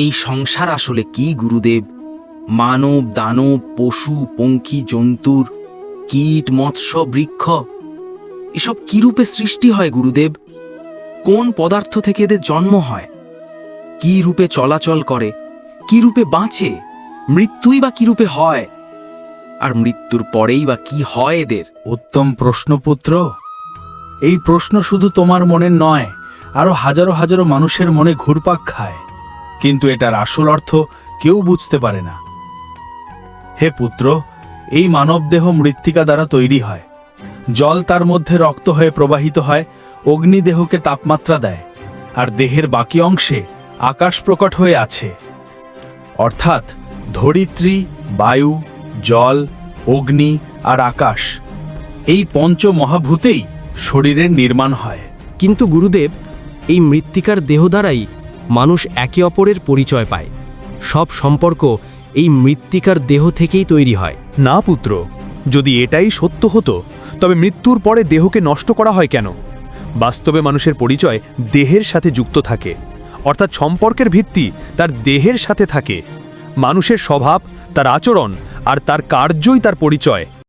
এই সংসার আসলে কি গুরুদেব? মানব, দানব, পশু, পঙ্খী, জন্তুর, কীট, মৎস্য, বৃক্ষ, এসব কি রূপে সৃষ্টি হয় গুরুদেব? কোন পদার্থ থেকে এদের জন্ম হয়? কি রূপে চলাচল করে? কি রূপে বাঁচে? মৃত্যুই বা কি রূপে হয়? আর মৃত্যুর পরেই বা কি হয় এদের? উত্তম প্রশ্ন পুত্র। এই প্রশ্ন শুধু তোমার মনে নয়, আরো হাজারো হাজারো মানুষের মনে ঘুরপাক খায়, কিন্তু এটার আসল অর্থ কেউ বুঝতে পারে না। হে পুত্র, এই মানবদেহ মৃত্তিকা দ্বারা তৈরি হয়। জল তার মধ্যে রক্ত হয়ে প্রবাহিত হয়, অগ্নিদেহকে তাপমাত্রা দেয়, আর দেহের বাকি অংশে আকাশ প্রকট হয়ে আছে। অর্থাৎ ধরিত্রী, বায়ু, জল, অগ্নি আর আকাশ, এই পঞ্চ মহাভূতেই শরীরের নির্মাণ হয়। কিন্তু গুরুদেব, এই মৃত্তিকার দেহ দ্বারাই মানুষ একে অপরের পরিচয় পায়। সব সম্পর্ক এই মৃত্তিকার দেহ থেকেই তৈরি হয়। না পুত্র, যদি এটাই সত্য হতো তবে মৃত্যুর পরে দেহকে নষ্ট করা হয় কেন? বাস্তবে মানুষের পরিচয় দেহের সাথে যুক্ত থাকে, অর্থাৎ সম্পর্কের ভিত্তি তার দেহের সাথে থাকে। মানুষের স্বভাব, তার আচরণ আর তার কার্যই তার পরিচয়।